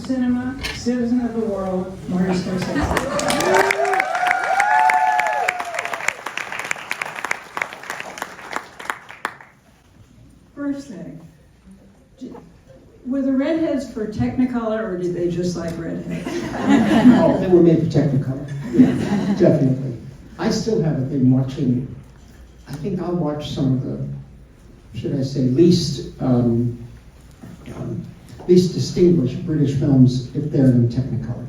cinema, citizen of the world, Marty Scorsese. First thing, were the redheads for Technicolor, or did they just like redheads? Oh, they were made for Technicolor. Yeah, definitely. I still haven't been watching. I think I'll watch some of the, should I say, least distinguished British films if they're in Technicolor.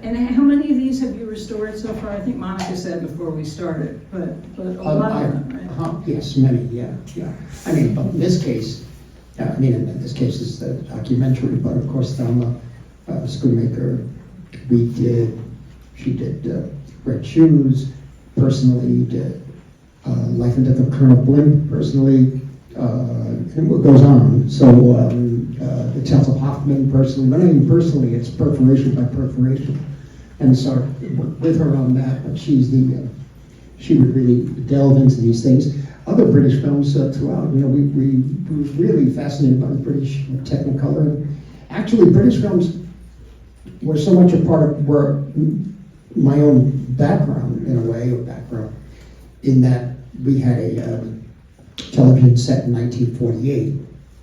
And how many of these have you restored so far? I think Monica said before we started, but a lot of them, right? Yes, many, yeah. I mean, but in this case, in this case it's the documentary, but of course Thelma Schoonmaker, she did Red Shoes, personally did Life and Death of Colonel Blimp, personally, and what goes on. So the Tales of Hoffman, personally, but not even personally, it's perforation by perforation. And so with her on that, but she would really delve into these things. Other British films throughout, we were really fascinated by the British Technicolor. And actually, British films were so much a part of my own background, in a way, in that we had a television set in 1948,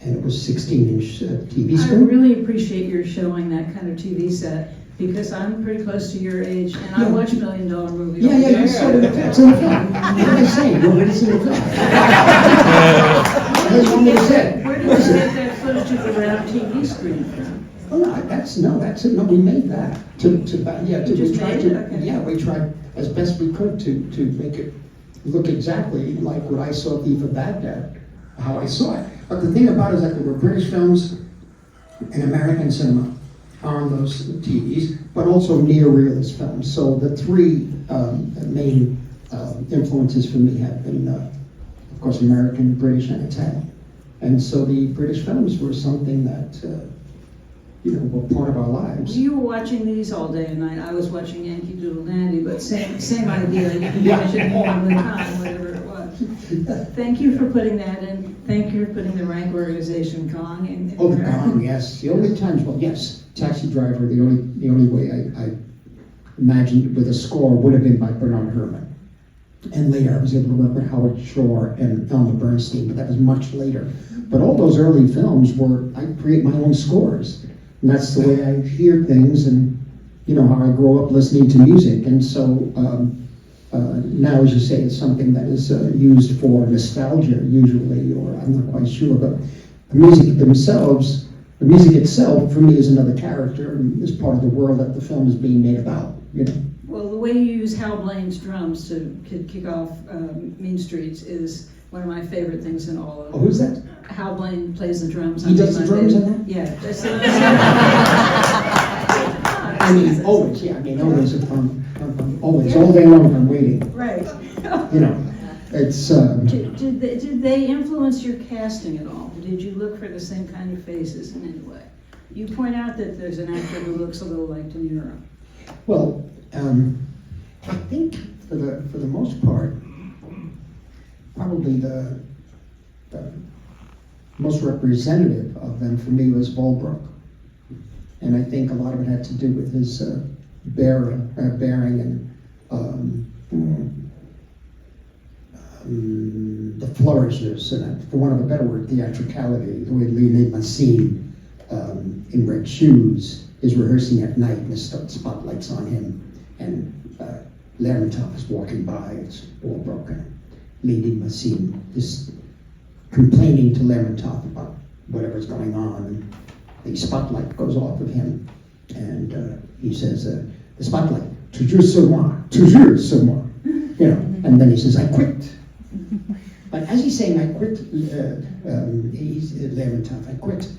and it was 16-inch TV screen. I really appreciate your showing that kind of TV set, because I'm pretty close to your age, and I watch $1 Million movies. Yeah, so it's in the film. What am I saying? Well, it's in the film. That's what I said. Where did you get that footage of the round TV screen from? Well, that's it. No, we made that. We tried as best we could to make it look exactly like what I saw Thief of Baghdad, how I saw it. But the thing about it is that there were British films and American cinema on those TVs, but also neo-realist films. So the three main influences for me have been, of course, American, British, and Italian. And so the British films were something that were part of our lives. You were watching these all day and night. I was watching Yankee Doodle Dandy, but same idea. You can watch it all the time, whatever it was. Thank you for putting that in. Thank you for putting the rank organization Gong in. Oh, the Gong, yes. The only times, yes, Taxi Driver. The only way I imagined with a score would have been by Bernard Herrmann. And later I was able to work with Howard Shore and Elmer Bernstein, but that was much later. But all those early films I create my own scores. And that's the way I hear things, and how I grow up listening to music. And so now, as you say, it's something that is used for nostalgia usually, or I'm not quite sure, but the music itself for me is another character and is part of the world that the film is being made about. Well, the way you use Hal Blaine's drums to kick off Mean Streets is one of my favorite things in all of it. Oh, who's that? Hal Blaine plays the drums. He does the drums on that? Yeah. Always, yeah. Always always, all day long I'm waiting. Right. It's... Did they influence your casting at all? Did you look for the same kind of faces in any way? You point out that there's an actor who looks a little like De Niro. Well, I think for the most part, probably the most representative of them for me was Volbrook. And I think a lot of it had to do with his bearing and the flourishes, and for want of a better word, theatricality, the way Janet Maslin in Red Shoes is rehearsing at night and the spotlight's on him, and Lermontov is walking by, it's all broken. Lady Maslin is complaining to Lermontov about whatever's going on, and the spotlight goes off of him, and he says, the spotlight, toujours sur moi, and then he says, I quit. But as he's saying, I quit, he's Lermontov, I quit,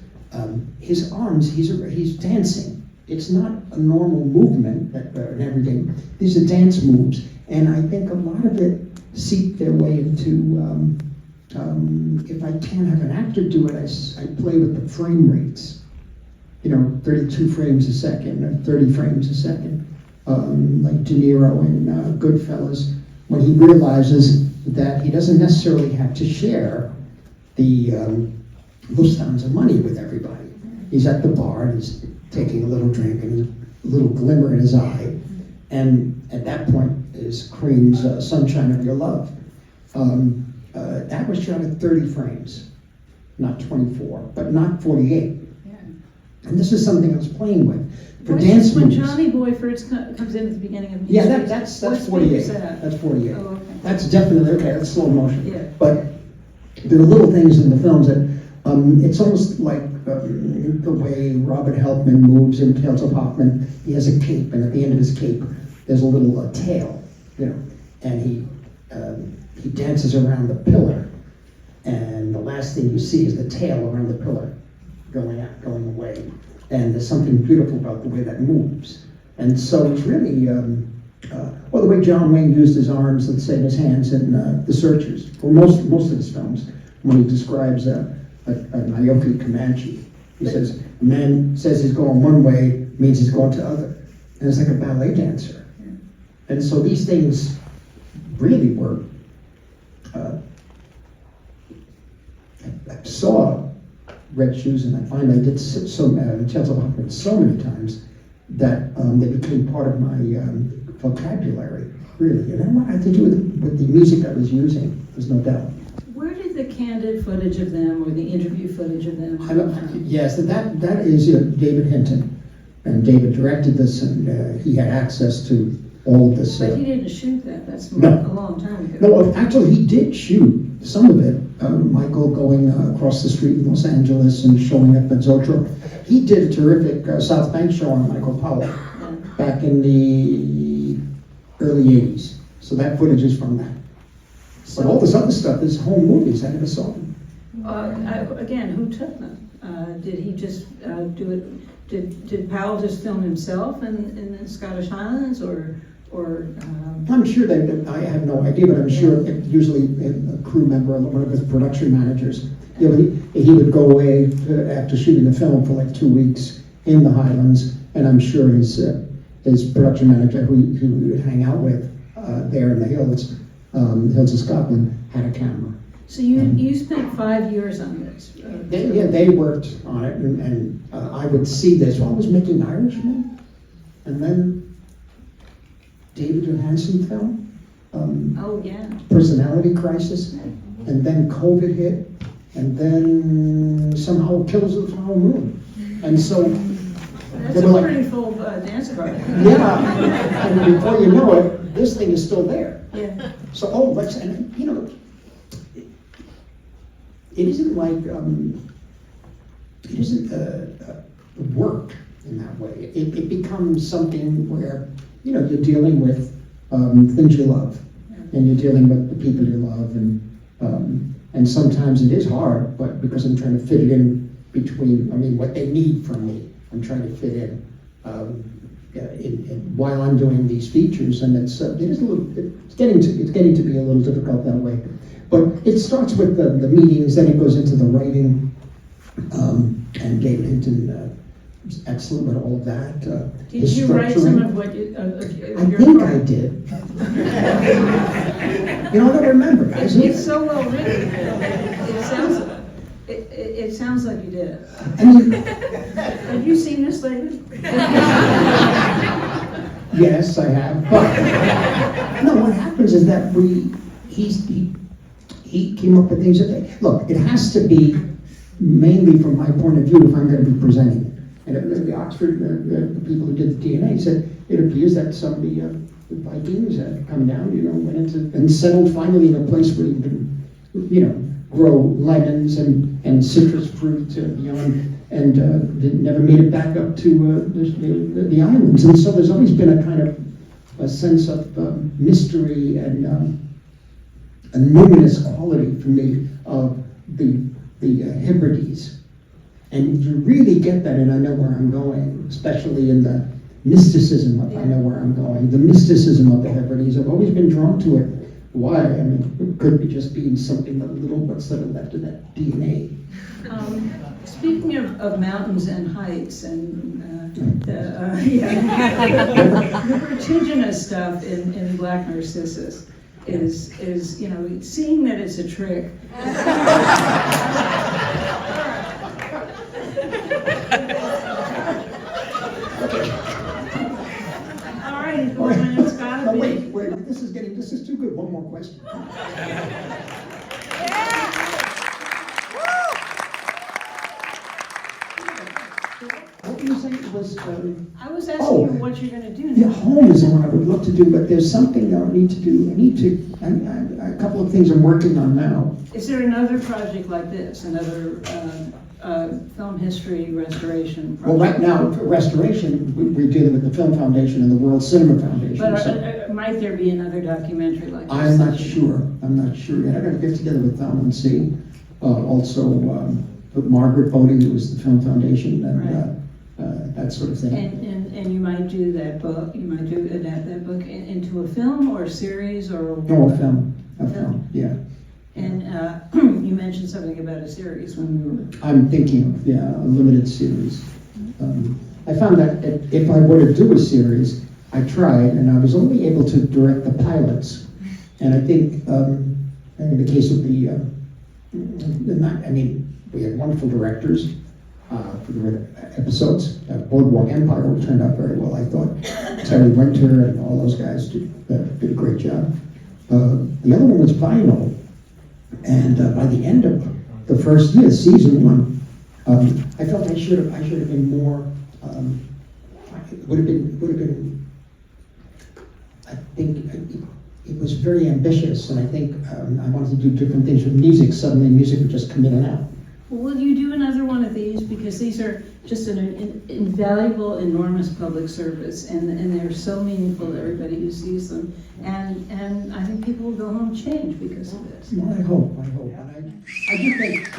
his arms, he's dancing. It's not a normal movement and everything. These are dance moves, and I think a lot of it seep their way into, if I can't have an actor do it, I play with the frame rates. 32 frames a second, or 30 frames a second, like De Niro in Goodfellas, when he realizes that he doesn't necessarily have to share the Lufthansa money with everybody. He's at the bar and he's taking a little drink and a little glimmer in his eye. And at that point is Cream's Sunshine of Your Love. That was shot at 30 frames, not 24, but not 48. Yeah. And this is something I was playing with. For Which dance is when movies. Johnny Boy first comes in at the beginning of the Yeah, music. that's What speed 48. is that? That's 48. Oh, okay. That's definitely, okay, that's slow motion. Yeah. But there are little things in the films that, it's almost like the way Robert Helpman moves in Tales of Hoffman. He has a cape, and at the end of his cape, there's a little tail, you know, and he dances around the pillar, and the last thing you see is the tail around the pillar going away. And there's something beautiful about the way that moves. And so it's really, well, the way John Wayne used his arms, let's say his hands in The Searchers, or most of his films, when he describes a Naoki Comanche. He says, a man says he's going one way, means he's going to other. And it's like a ballet dancer. Yeah. And so these things really were, I saw Red Shoes, and I find I did Tales of Hoffman so many times that they became part of my vocabulary, really. And what had to do with the music I was using, there's no doubt. Where did the candid footage of them or the interview footage of them come from? Yes, that is David Hinton. And David directed this, and he had access to all of this. But he didn't shoot that. That's No. a long time ago. No, actually, he did shoot some of it. Michael going across the street in Los Angeles and showing up at Zoetrope. He did a terrific South Bank show on Michael Powell back in the early 80s. So that footage is from that. But all this other stuff is home movies. I never saw them. Again, who took them? Did he just do it? Did Powell just film himself in the Scottish Highlands, or? I'm sure I have no idea, but I'm sure usually a crew member or one of his production managers, you know, he would go away after shooting the film for like 2 weeks in the Highlands, and I'm sure his production manager, who he would hang out with there in the hills of Scotland, had a camera. So you spent 5 years on this? They worked on it, and I would see this while I was making Irishman, and then David Johansen film, Oh, yeah. Personality Crisis, and then COVID hit, and then somehow Killers of the Flower Moon. And so That's they a were like, pretty full dance card. yeah, and before you know it, this thing is still there. Yeah. So, and you know, it isn't like, it isn't work in that way. It becomes something where, you know, you're dealing with things you love, and you're dealing with the people you love, and sometimes it is hard, but because I'm trying to fit it in between, I mean, what they need from me, I'm trying to fit in while I'm doing these features, and it's getting to be a little difficult that way. But it starts with the meetings, then it goes into the writing, and David Hinton was excellent with all of that. Did you write some of what you? I think I did. You know, I don't remember, guys. It's so well written. It sounds like you did. I mean, Have you seen this lately? yes, I have. But no, what happens is that he came up with things that look. It has to be mainly from my point of view if I'm going to be presenting it. And the Oxford, the people who did the DNA said it appears that some of the Vikings had come down, you know, went into and settled finally in a place where you can, you know, grow lemons and citrus fruit beyond, and never made it back up to the islands. And so there's always been a kind of a sense of mystery and a numinous quality for me of the Hebrides. And you really get that, and I know where I'm going, especially in the mysticism of I know where I'm going. The mysticism of the Hebrides, I've always been drawn to it. Why? I mean, it could be just being something, a little what's sort of left of that DNA. Speaking of mountains and heights and the vertiginous stuff in Black Narcissus is you know, seeing that it's a trick. good, one more question. What were you saying? It was, I was asking you what you're gonna do yeah, now. home is the one I would love to do, but there's something I need to do. A couple of things I'm working on now. Is there another project like this, another film history restoration project? Well, right now, for restoration, we're dealing with the Film Foundation and the World Cinema Foundation. But so might there be another documentary like this? I'm not sure. I'm not sure yet. I'm going to get together with them and see. Also, with Margaret Bodie, who was the Film Foundation, and that sort of thing. And you might do that book, you might adapt that book into a film or a series or? No, a film, yeah. And you mentioned something about a series when we were. I'm thinking of, a limited series. I found that if I were to do a series, I tried, and I was only able to direct the pilots. And I think, in the case of we had wonderful directors for the episodes. Boardwalk Empire turned out very well, I thought. Terry Winter and all those guys did a great job. The other one was Vinyl. And by the end of the first year, season 1, I felt I should have been more. Would have been. I think it was very ambitious, and I think I wanted to do different things with music. Suddenly, music would just come in and out. Well, will you do another one of these? Because these are just an invaluable, enormous public service, and they're so meaningful to everybody who sees them. And I think people will go home changed because of this. Well, I hope. And I do think.